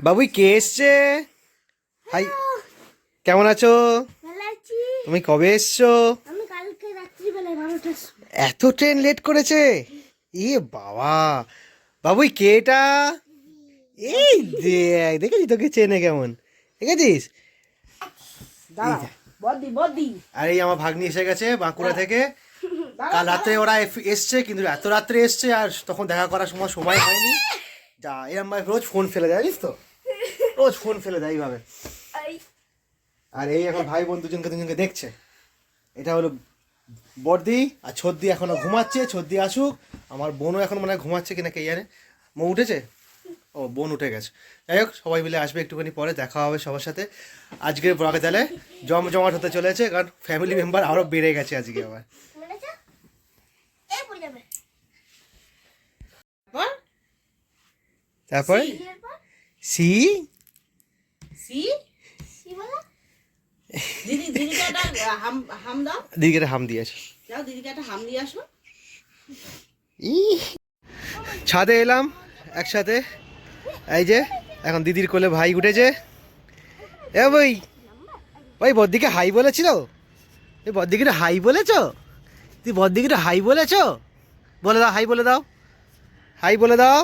বাবুই কে এসছে? হাই, কেমন আছো? তুমি কবে এসছো? এত ট্রেন লেট করেছে? ইয়ে বাবা, বাবুই কে এটা? এই দেখ, দেখেছি তোকে চেনে কেমন, দেখেছিস? আর এই আমার ভাগ্নি এসে গেছে বাঁকুড়া থেকে। কাল রাতে ওরা এসছে, কিন্তু এত রাত্রে এসছে আর তখন দেখা করার সময় হয়নি। যা এরম ভাই রোজ ফোন ফেলে দেয়, জানিস তো, রোজ ফোন ফেলে দেয় এইভাবে। আর এই এখন ভাই বোন দুজনকে দেখছে। এটা হলো বড়দি আর ছোদ্দি এখনো ঘুমাচ্ছে। ছোদ্দি আসুক, আমার বোনও এখন মনে হয় ঘুমাচ্ছে কিনা কে জানে। মো উঠেছে? ও বোন উঠে গেছে। যাই হোক, সবাই মিলে আসবে একটুখানি পরে, দেখা হবে সবার সাথে। আজকের ব্লগে তাহলে জমজমাট হতে চলেছে, কারণ ফ্যামিলি মেম্বার আরও বেড়ে গেছে আজকে আবার। তারপরে সি দিদিকে হাম দিয়েছে। ছাদে এলাম একসাথে। এই যে এখন দিদির কোলে ভাই উঠেছে। এ বই, ওই বদ্দিকে হাই বলেছিল? এই বদ্দিকে হাই বলেছ? তুই বদ্দিকে হাই বলেছ? বলে দাও, হাই বলে দাও, হাই বলে দাও।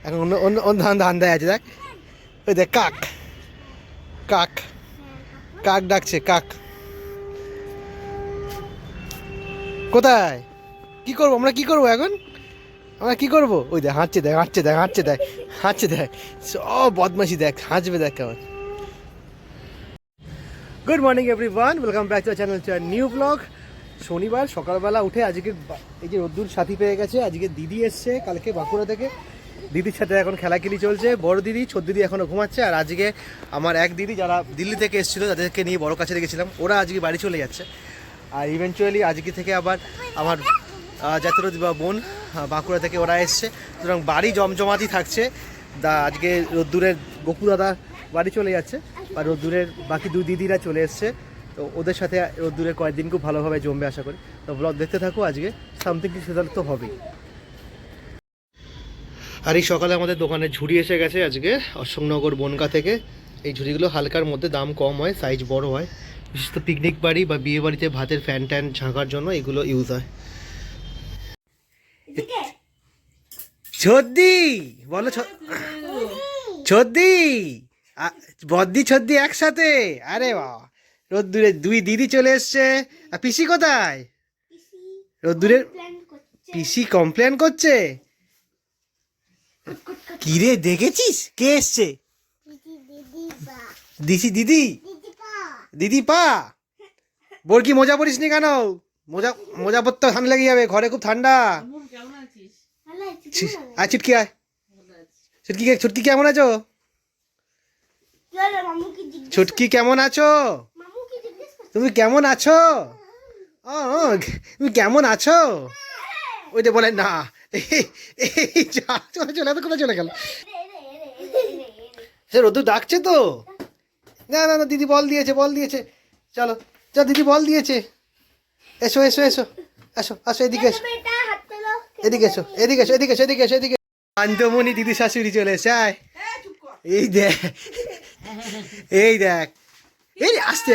এখন অন্য অন্য অন্য ধান্দায় আছে, দেখ ওই দেখ, কাক কাক কাক ডাকছে, কাক। কোথায়? কি করবো আমরা, কি করবো এখন আমরা, কি করবো? ওই দেখ হাঁটছে, দেখ হাঁটছে, দেখ হাঁটছে, দেখ হাঁটছে, দেখ সব বদমাশি, দেখ হাঁচবে, দেখ কেমন। Good morning everyone, welcome back to channel, two new blog. শনিবার সকালবেলা উঠে আজকে এই যে রোদ্দুর সাথী পেয়ে গেছে। আজকে দিদি এসছে কালকে বাঁকুড়া থেকে। দিদির সাথে এখন খেলাখেলি চলছে। বড় দিদি, ছোট দিদি এখনও ঘুমাচ্ছে। আর আজকে আমার এক দিদি যারা দিল্লি থেকে এসেছিলো, তাদেরকে নিয়ে বড় কাছে রেখেছিলাম, ওরা আজকে বাড়ি চলে যাচ্ছে। আর ইভেনচুয়ালি আজকে থেকে আবার আমার জাতীয় বোন বাঁকুড়া থেকে ওরা এসছে। সুতরাং বাড়ি জমজমাতি থাকছে। আজকে রোদ্দুরের গপু দাদা বাড়ি চলে যাচ্ছে, আর রোদ্দুরের বাকি দুই দিদিরা চলে এসছে। তো ওদের সাথে রোদ্দুরের কয়েকদিন খুব ভালোভাবে জমবে আশা করি। তো ব্লগ দেখতে থাকো, আজকে সামথিং কিছু তো হবেই। আর এই সকালে আমাদের দোকানে ঝুড়ি এসে গেছে আজকে অশোকনগর বনগা থেকে। এই ঝুড়িগুলো হালকার মধ্যে, দাম কম হয়, সাইজ বড় হয়। বিশেষত পিকনিক বাড়ি বা বিয়ে বাড়িতে ভাতের ফ্যান ট্যান ঝাঁকার জন্য এগুলো ইউজ হয়। ছদ্দি বলো, ছদ্দি বদ্দি ছদ্দি একসাথে। আরে বাবা, রোদ্দুরে দুই দিদি চলে এসছে। আর পিসি কোথায়? রোদ্দুরের পিসি কমপ্লেন করছে। কিরে দেখেছিস কে এসছে? দিদি দিদি দিদি পা। বোর কি মোজা পরিস নি কেন? মোজা মোজা পরতে ঠান্ডা লেগে যাবে, ঘরে খুব ঠান্ডা। আর ছুটকি আয়, ছুটকি কেমন আছো? ছুটকি কেমন আছো? তুমি কেমন আছো? তুমি কেমন আছো? ওইটা বলে না, চলে চলে এত কোথায় চলে গেল? সে রোদু ডাকছে তো। না না না, দিদি বল দিয়েছে, বল দিয়েছে। চলো চল, দিদি বল দিয়েছে। এসো এসো এসো, আসো আসো, এদিকে এসো, এদিকে এসো, এদিকে এসো, এদিকে এসো, এদিকে এসো, এদিকে। কান্তমণি দিদি শাশুড়ি চলে এসে। আয়, এই দেখ, এই দেখ, এই আসতে,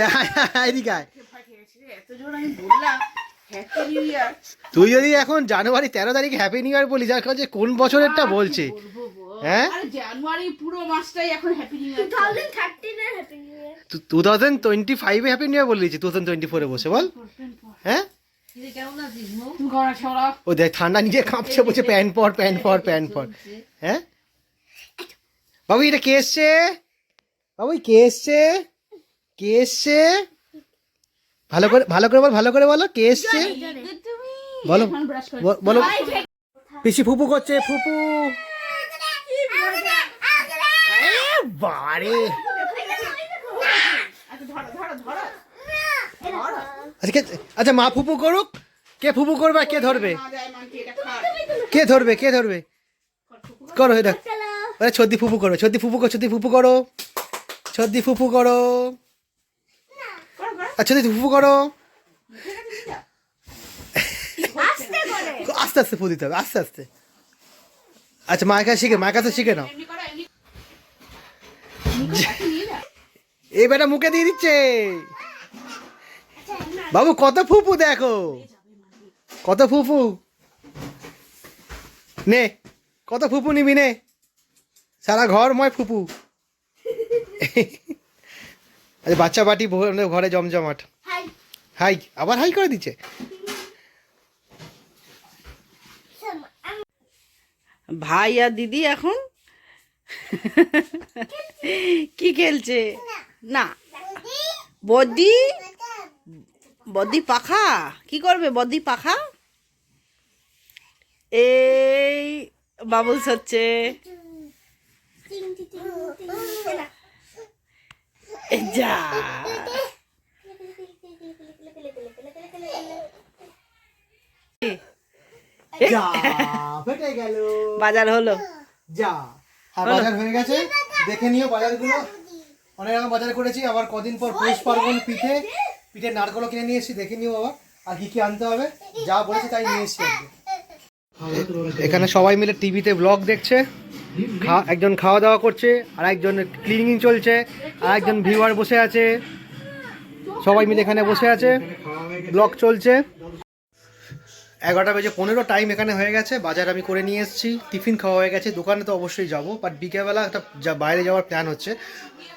এদিকে আয়। তুই যদি এখন জানুয়ারি 13 তারিখ হ্যাপি নিউ ইয়ার বলি, যার কাছে কোন বছরেরটা বলছে? হ্যাঁ, জানুয়ারি পুরো মাসটাই এখন হ্যাপি নিউ ইয়ার। 2013 এর হ্যাপি নিউ ইয়ার, 2025 এ হ্যাপি নিউ ইয়ার বলে দিয়েছি, 2024 এ বসে বল। হ্যাঁ, ও দেখ ঠান্ডা নিজে কাঁপছে, বলছে প্যান্ট পর, প্যান্ট পর, প্যান্ট পর। হ্যাঁ বাবু, এটা কে এসছে? বাবু কে এসছে? কে এসছে? ভালো করে ভালো করে বল, ভালো করে বলো, কে এসছে বলো, বলো। পিসি ফুপু করছে, ফুপু। বারে, আচ্ছা মা ফুপু করুক, কে ফুপু করবে, কে ধরবে, কে ধরবে, কে ধরবে? করো এটা, ছদ্দি ফুপু করো, ছদ্দি ফুপু করো, ছদ্দি ফুপু করো, ছদ্দি ফুপু করো, আচ্ছা দিদি ফুপু করো। আস্তে আস্তে ফু দিতে হবে, আস্তে আস্তে। আচ্ছা মায়ের কাছে শিখে, মায়ের কাছে শিখে নাও। এই বেটা মুখে দিয়ে দিচ্ছে। বাবু কত ফুফু দেখো, কত ফুফু নে, কত ফুফু নিবি নে, সারা ঘরময় ফুফু। আরে বাচ্চা বাটি ঘরে জমজমাট। হাই, আবার হাই করে দিচ্ছে। ভাই আর দিদি এখন কি খেলছে? না বদ্দি, বদ্দি পাখা কি করবে? বদ্দি পাখা এই বাবুলস হচ্ছে। যা ফেটে গেল। বাজার হলো, যা বাজার হয়ে গেছে, দেখে নিও বাজারগুলো। অনেক রকম বাজার করেছি, আবার কদিন পর পৌষ পার্বণ, পিঠে নারকেলও কিনে নিয়ে এসেছি, দেখে নিও বাবা আর কি কি আনতে হবে। যা বলেছি তাই নিয়ে এসেছি। এখানে সবাই মিলে টিভিতে ব্লগ দেখছে, একজন খাওয়া দাওয়া করছে, আর একজন ক্লিনিং চলছে, আর একজন ভিউয়ার বসে আছে। সবাই মিলে এখানে বসে আছে, ব্লগ চলছে। 11:15 টাইম এখানে হয়ে গেছে। বাজার আমি করে নিয়ে এসেছি, টিফিন খাওয়া হয়ে গেছে। দোকানে তো অবশ্যই যাব, বাট বিকেলবেলা একটা বাইরে যাওয়ার প্ল্যান হচ্ছে।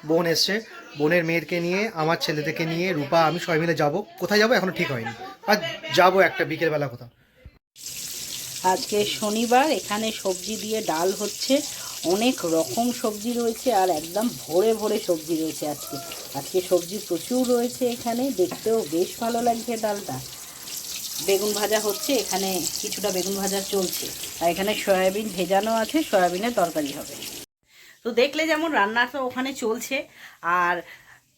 বোন এসছে, বোনের মেয়েরকে নিয়ে, আমার ছেলেদেরকে নিয়ে, রূপা আমি সবাই মিলে যাব। কোথায় যাব এখনো ঠিক হয়নি, আর যাবো একটা বিকেলবেলা কোথাও। আজকে শনিবার, এখানে সবজি দিয়ে ডাল হচ্ছে। অনেক রকম সবজি রয়েছে আর একদম ভরে ভরে সবজি রয়েছে। আজকে সবজি প্রচুর রয়েছে এখানে, দেখতেও বেশ ভালো লাগছে ডালটা। বেগুন ভাজা হচ্ছে, এখানে কিছুটা বেগুন ভাজা চলছে, আর এখানে সয়াবিন ভেজানো আছে, সয়াবিনের তরকারি হবে। তো দেখলে যেমন রান্না তো ওখানে চলছে, আর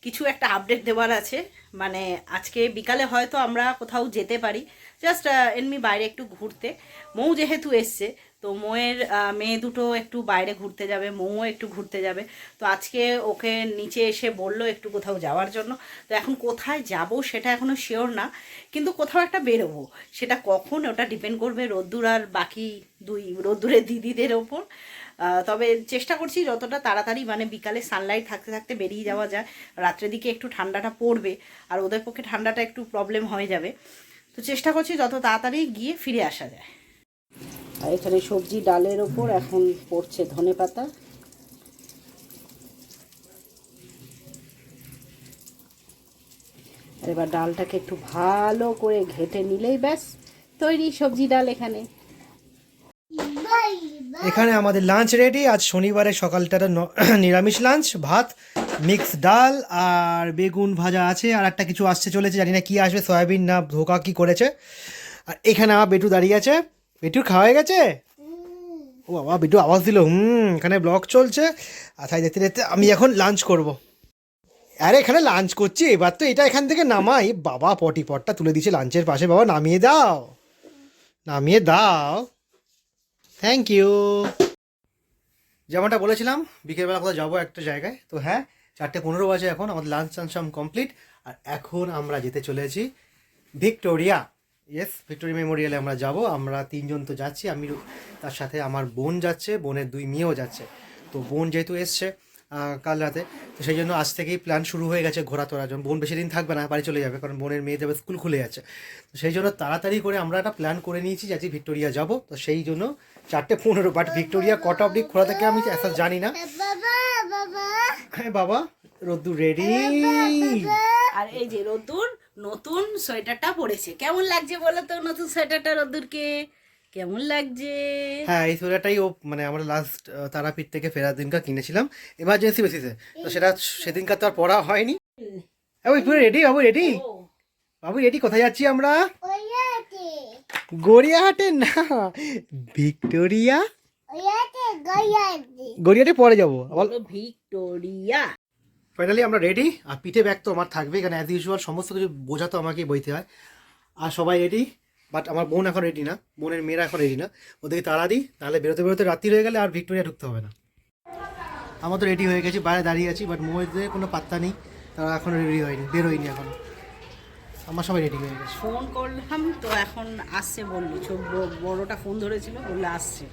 কিছু একটা আপডেট দেওয়ার আছে। মানে আজকে বিকালে হয়তো আমরা কোথাও যেতে পারি, জাস্ট এমনি বাইরে একটু ঘুরতে। মৌ যেহেতু এসছে, তো মৌয়ের মেয়ে দুটো একটু বাইরে ঘুরতে যাবে, মৌও একটু ঘুরতে যাবে। তো আজকে ওকে নিচে এসে বললো একটু কোথাও যাওয়ার জন্য। তো এখন কোথায় যাব সেটা এখনও শিওর না, কিন্তু কোথাও একটা বেরোবো। সেটা কখন ওটা ডিপেন্ড করবে রোদ্দুর আর বাকি রোদ্দুরের দিদিদের ওপর। তবে চেষ্টা করছি যতটা তাড়াতাড়ি, মানে বিকালে সানলাইট থাকতে থাকতে বেরিয়ে যাওয়া যায়। রাত্রের দিকে একটু ঠান্ডাটা পড়বে, আর ওদের পক্ষে ঠান্ডাটা একটু প্রবলেম হয়ে যাবে। তো চেষ্টা করছি যত তাড়াতাড়ি গিয়ে ফিরে আসা যায়। আর এখানে সবজি ডালের ওপর এখন পড়ছে ধনেপাতা। এবার ডালটাকে একটু ভালো করে ঘেটে নিলেই ব্যাস তৈরি সবজি ডাল। এখানে আমাদের লাঞ্চ রেডি। আজ শনিবারে সকালটা নিরামিষ লাঞ্চ, ভাত, মিক্স ডাল আর বেগুন ভাজা আছে, আর একটা কিছু আসছে চলেছে, জানি না কি আসবে, সয়াবিন না ধোকা কি করেছে। আর এখানে আমার বেটু দাঁড়িয়ে আছে। বেটুর খাওয়া হয়ে গেছে? ও বাবা, বেটু আওয়াজ দিল। এখানে ব্লগ চলছে, আর তাই দেখতে দেখতে আমি এখন লাঞ্চ করব। আরে এখানে লাঞ্চ করছি, এবার তো এটা এখান থেকে নামাই। বাবা পটটা তুলে দিয়েছে লাঞ্চের পাশে, বাবা নামিয়ে দাও, নামিয়ে দাও, থ্যাংক ইউ। যেমনটা বলেছিলাম বিকেলবেলা কোথাও যাবো একটা জায়গায়। তো হ্যাঁ, 4:15 বাজে এখন, আমাদের লাঞ্চ টাঞ্চ কমপ্লিট। আর এখন আমরা যেতে চলেছি ভিক্টোরিয়া। ইয়েস, ভিক্টোরিয়া মেমোরিয়ালে আমরা যাব। আমরা 3 জন তো যাচ্ছি, আমি, তার সাথে আমার বোন যাচ্ছে, বোনের 2 মেয়েও যাচ্ছে। তো বোন যেহেতু এসছে কাল রাতে, তো সেই জন্য আজ থেকেই প্ল্যান শুরু হয়ে গেছে ঘোরা তোরার জন্য। বোন বেশি দিন থাকবে না, বাড়ি চলে যাবে, কারণ বোনের মেয়ে যাবে, স্কুল খুলে যাচ্ছে। তো সেই জন্য তাড়াতাড়ি করে আমরা একটা প্ল্যান করে নিয়েছি যে আজকে ভিক্টোরিয়া যাব। তো সেই জন্য 4:15, বাট ভিক্টোরিয়া কটা অবধি খোলা থাকে আমি এসব জানি না। হ্যাঁ বাবা, রোদ্দুর রেডি। আর এই যে রোদ্দুর নতুন সোয়েটারটা পরেছে, কেমন লাগছে বলো তো? নতুন সোয়েটারটা রোদ্দুরকে কেমন লাগছে? হ্যাঁ, এই সোয়েটারটাই ও মানে আমরা লাস্ট তারাপীঠ থেকে ফেরার দিনকার কিনেছিলাম এমার্জেন্সি বেসিসে। তো সেটা সেদিনকার তো আর পড়া হয়নি। ওই পুরো রেডি, বাবু রেডি, বাবু রেডি। কোথায় যাচ্ছি আমরা? গড়িয়াহাটে না, ভিক্টোরিয়া। গড়িয়াহাটে পরে যাবো আবার ভিক্টোরিয়া। ফাইনালি আমরা রেডি। আর পিঠে ব্যাগ তো আমার থাকবে, এখানে অ্যাজ ইউজুয়াল সমস্ত কিছু বোঝা তো আমাকেই বইতে হয়। আর সবাই রেডি, বাট আমার বোন এখন রেডি না, বোনের মেয়েরা এখন রেডি না। ওদেরকে তাড়া দিই, তাহলে বেরোতে বেরোতে রাত্রি হয়ে গেলে আর ভিক্টোরিয়া ঢুকতে হবে না। আমার তো রেডি হয়ে গেছি, বাইরে দাঁড়িয়ে আছি, বাট মোয়েদের কোনো পাত্তা নেই, তারা এখন রেডি হয়নি, বেরোয়নি এখন। আমার সবাই রেডি হয়ে গেছে। ফোন করলাম তো এখন আসছে বললো, বড়টা ফোন ধরেছিল, বললো আসছে।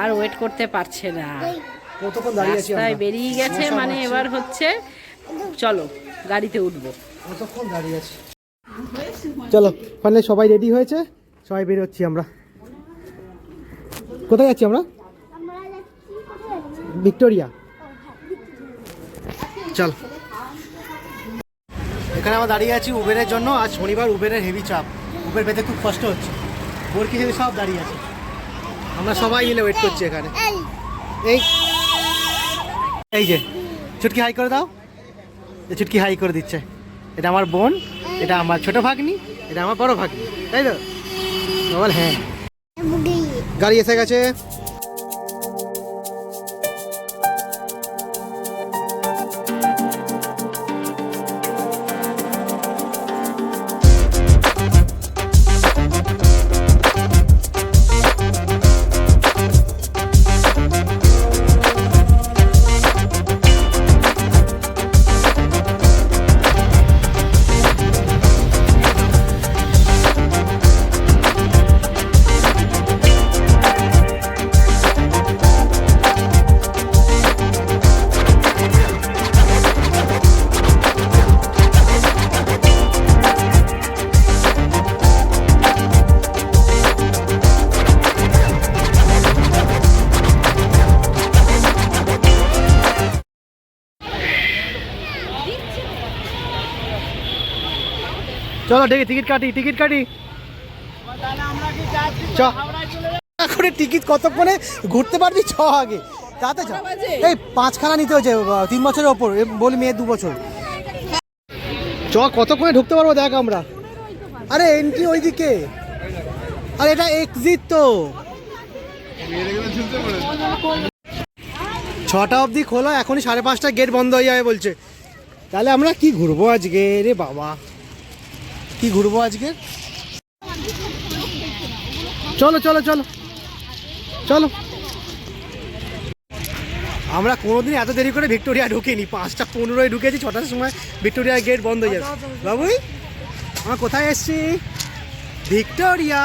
আর ওয়েট করতে পারছে না। কতক্ষণ দাঁড়িয়ে আছি রাস্তায় আমরা। বেরিয়ে গেছে, মশা মানে মারছে। এবার হচ্ছে চলো গাড়িতে উঠবো। কতক্ষণ দাঁড়িয়ে আছি। চলো ফাইনালি সবাই রেডি হয়েছে, সবাই বেরোচ্ছি আমরা। কোথায় যাচ্ছি আমরা? ভিক্টোরিয়া। চল, এখানে আমরা দাঁড়িয়ে আছি উবেরের জন্য। আজ শনিবার, উবেরের হেভি চাপ, উবের পেতে খুব কষ্ট হচ্ছে। বোরকি হেভি সব দাঁড়িয়ে আছে, আমরা সবাই মিলে ওয়েট করছি এখানে। এই এই যে ছুটকি হাই করে দাও। যে ছুটকি হাই করে দিচ্ছে। এটা আমার বোন, এটা আমার ছোট ভাগ্নি, এটা আমার বড় ভাগ্নি, তাই তো? বল হ্যাঁ। গাড়ি এসে গেছে। চলো টিকিট কাটি, টিকিট কাটি। চ এখন টিকিট কতক্ষণে ঘুরতে পারবি? ছ আগে তাতে চ। এই 5খানা নিতে হয়েছে 3 বছরের ওপর, বলি মেয়ে 2 বছর। চ কতক্ষণে ঢুকতে পারবো দেখ আমরা। আরে এন্ট্রি ওইদিকে, আরে এটা এক্সিট তো। 6টা অবধি খোলা, এখনই 5:30 গেট বন্ধ হয়ে যাবে বলছে। তাহলে আমরা কি ঘুরবো আজকে রে বাবা, কি ঘুরবো আজকে? চলো চলো চলো চলো। আমরা কোনোদিন এত দেরি করে ভিক্টোরিয়া ঢুকিনি। 5:15 ঢুকেছি, 6টার সময় ভিক্টোরিয়ার গেট বন্ধ হয়ে যাবে। বাবুই আমরা কোথায় এসছি? ভিক্টোরিয়া,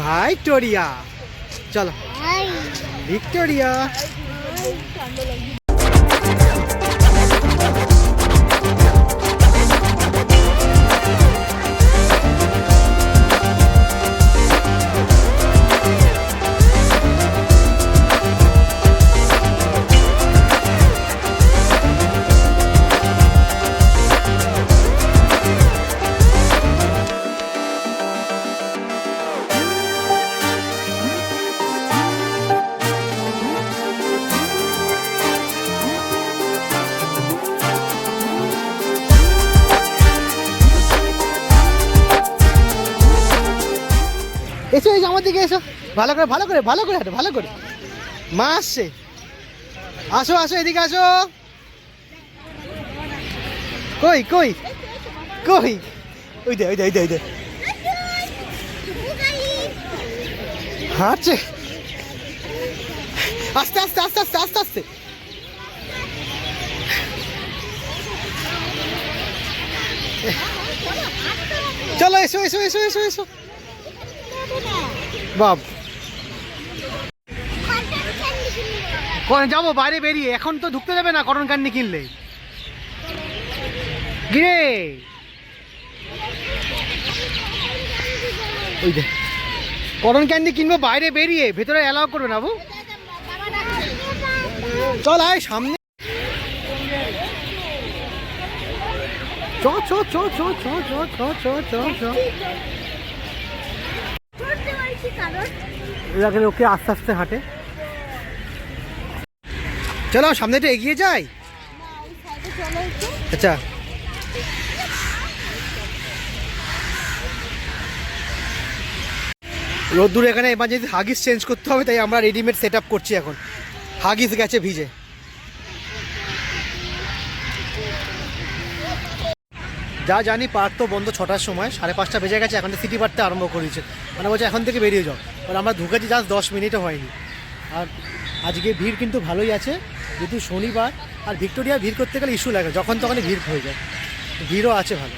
ভাইক্টোরিয়া। চলো ভিক্টোরিয়া। এসো এসো আমার দিকে এসো, ভালো করে ভালো করে ভালো করে হাঁটো, ভালো করে। মা আসছে, আসো আসো এদিকে আসো। কই কই কই? ওই দে ওই দে ওই দে ওই দে হাঁটছে। আস্তে আস্তে আস্তে আস্তে আস্তে আস্তে। চলো এসো এসো এসো এসো এসো। বাপ কোন যাবো বাইরে বেরিয়ে, এখন তো ঢুকতে যাবে না কটন ক্যান্ডি কিনলে। গিরে ওই দে কটন ক্যান্ডি কিনবো বাইরে বেরিয়ে, ভেতরে অ্যালাউ করবে না। চল আয় সামনে। চ চ চ চ চ চ চ চ চ চ। ওকে আস্তে আস্তে হাঁটে। চলো সামনেটা এগিয়ে যাই। আচ্ছা রোদ্দুর এখানে এমার্জেন্সি হাগিস চেঞ্জ করতে হবে, তাই আমরা রেডিমেড সেট আপ করছি এখন। হাগিস গেছে ভিজে। যা জানি পার্ক তো বন্ধ 6টার সময়, 5:30 বেজে গেছে, এখন সিটি পার্কতে আরম্ভ করেছে। মানে বলছে এখন থেকে বেরিয়ে যাও, আর আমরা ঢুকেছি জাস্ট 10 মিনিটও হয়নি। আর আজকে ভিড় কিন্তু ভালোই আছে, যেহেতু শনিবার। আর ভিক্টোরিয়া ভিড় করতে গেলে ইস্যু লাগে, যখন তখনই ভিড় হয়ে যায়, ভিড়ও আছে ভালো।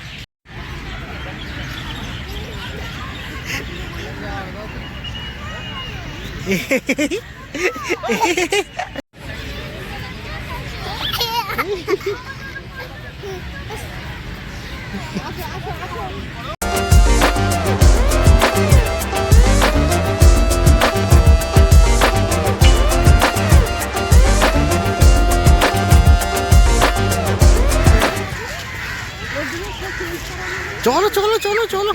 চলো চলো চলো চলো।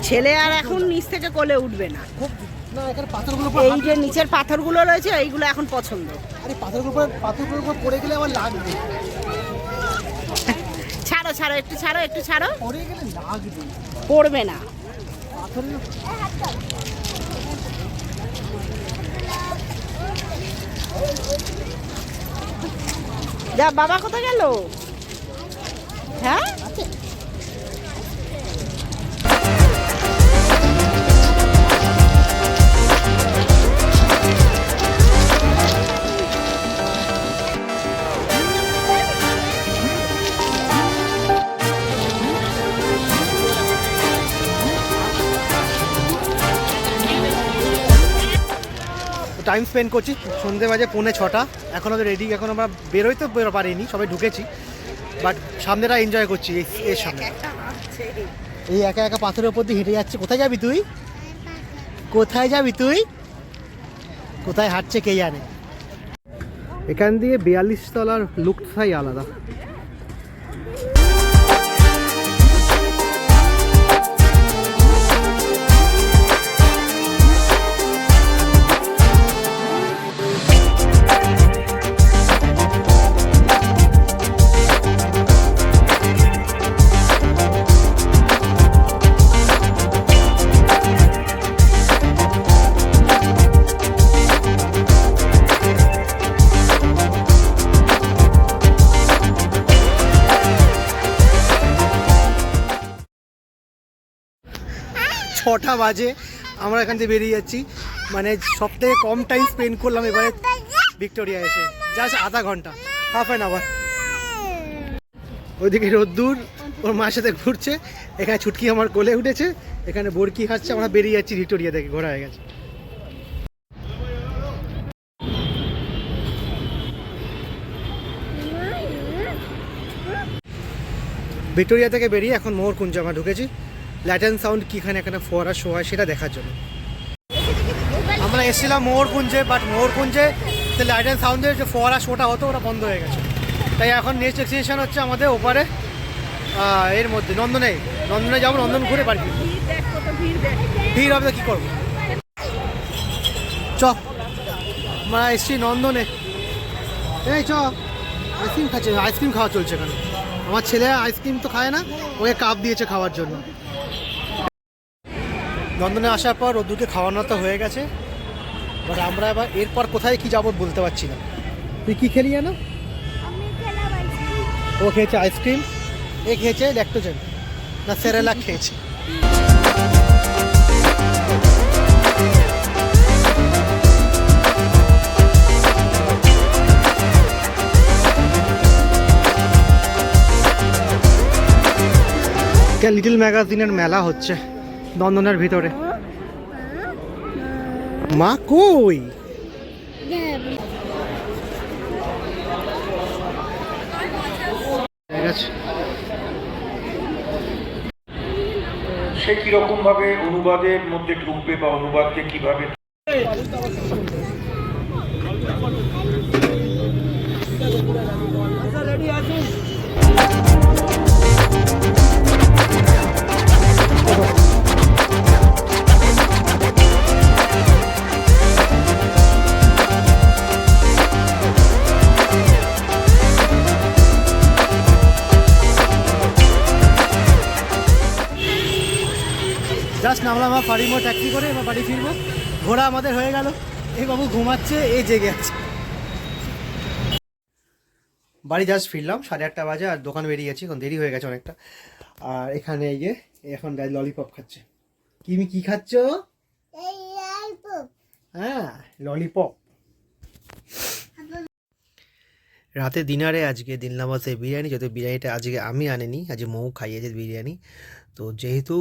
ছেলে আর এখন নিচ থেকে কোলে উঠবে না। না এখানে পাথরগুলো এই যে নিচের পাথরগুলো রয়েছে এইগুলো এখন পছন্দ। আরে পাথরগুলোর উপর পড়ে গেলে আমার লাগবে। ছাড়ো ছাড়ো, একটু ছাড়ো, একটু ছাড়ো। পড়ে গেলে লাগবে। পড়বে না। পাথরের যা, বাবা কোথায় গেল? হ্যাঁ, টাইম স্পেন্ড করছি। সন্ধে বাজে 5:45। এখনও তো রেডি, এখন আমরা বেরোই তো পারিনি, সবাই ঢুকেছি, বাট সামনেটা এনজয় করছি। এর সামনে এই একা একা পাথরের উপর দিয়ে হেঁটে যাচ্ছে। কোথায় যাবি তুই? কোথায় যাবি তুই? কোথায় হাঁটছে কে জানে। এখান দিয়ে 42 তলার লুকটাই আলাদা। ছটা বাজে আমরা এখান থেকে বেরিয়ে যাচ্ছি। মানে সব থেকে কম টাইম স্পেন্ড করলাম এবারে ভিক্টোরিয়া এসে, জাস্ট আধা ঘন্টা, হাফ অ্যান আওয়ার। ওইদিকে রোদ্দুর ওর মার সাথে ঘুরছে, এখানে ছুটকি আমার কোলে উঠেছে, এখানে বরকি খাচ্ছে। আমরা বেরিয়ে যাচ্ছি ভিক্টোরিয়া থেকে, ঘোরা হয়ে গেছে। ভিক্টোরিয়া থেকে বেরিয়ে এখন মোহরকুঞ্জ আমরা ঢুকেছি। লাইট অ্যান্ড সাউন্ড কীখানে এখানে ফোয়ারা শো হয় সেটা দেখার জন্য আমরা এসেছিলাম মোহরকুঞ্জে, বাট মোহরকুঞ্জে লাইট অ্যান্ড সাউন্ডের যে ফোয়ারা শোটা হতো ওটা বন্ধ হয়ে গেছে। তাই এখন নেক্সট ডেস্টিনেশন হচ্ছে আমাদের ওপারে, এর মধ্যে নন্দনে যাবো, নন্দন ঘুরে বাড়ি ফিরবো। ভিড় হবে তো কী করবো, চ। আমরা এসছি নন্দনে, এই চ। আইসক্রিম খাচ্ছে, আইসক্রিম খাওয়া চলছে এখানে। আমার ছেলে আইসক্রিম তো খায় না, ওকে কাপ দিয়েছে খাওয়ার জন্য। নন্দনে আসার পর রোদ্দুরকে খাওয়ানো তো হয়ে গেছে, বাট আমরা এবার এরপর কোথায় কি যাবো বলতে পারছি না। তুই কি খেলি জানো? ও খেয়েছে আইসক্রিম, এ খেয়েছে ল্যাকটোজেন না সেরেলাক খেয়েছে। লিটল ম্যাগাজিনের মেলা হচ্ছে নন্দনের ভিতরে। মা কই? সে কিরকম ভাবে অনুবাদের মধ্যে ঢুকবে বা অনুবাদকে কিভাবে জাস্ট নামলাম আমার ফাড়িমো ট্যাক্সি করে, এবার বাড়ি ফিরবো। ঘোরা আমাদের হয়ে গেল। এই বাবু ঘুমাচ্ছে, এই জেগে আছে। বাড়ি জাস্ট ফিরলাম, 8:30 বাজে, আর দোকান বেরিয়ে গেছি, এখন দেরি হয়ে গেছে অনেকটা। আর এখানে এই যে এখন গাড়ি ললিপপ খাচ্ছে। কিমি কি খাচ্ছ? হ্যাঁ, ললিপপ। রাতে ডিনারে আজকে দিনলাম আছে বিরিয়ানি, যদিও বিরিয়ানিটা আজকে আমি আনিনি, আজ মৌ খাইয়েছে বিরিয়ানি। তো যেহেতু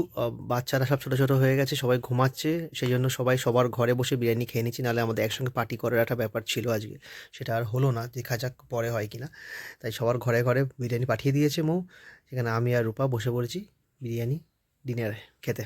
বাচ্চারা সব ছোটো ছোটো হয়ে গেছে, সবাই ঘুমাচ্ছে, সেই জন্য সবাই সবার ঘরে বসে বিরিয়ানি খেয়ে নিচ্ছি, নাহলে আমাদের একসঙ্গে পার্টি করার একটা ব্যাপার ছিল আজকে, সেটা আর হলো না, দেখা যাক পরে হয় কিনা। তাই সবার ঘরে ঘরে বিরিয়ানি পাঠিয়ে দিয়েছে মৌ, সেখানে আমি আর রূপা বসে পড়েছি বিরিয়ানি ডিনারে খেতে।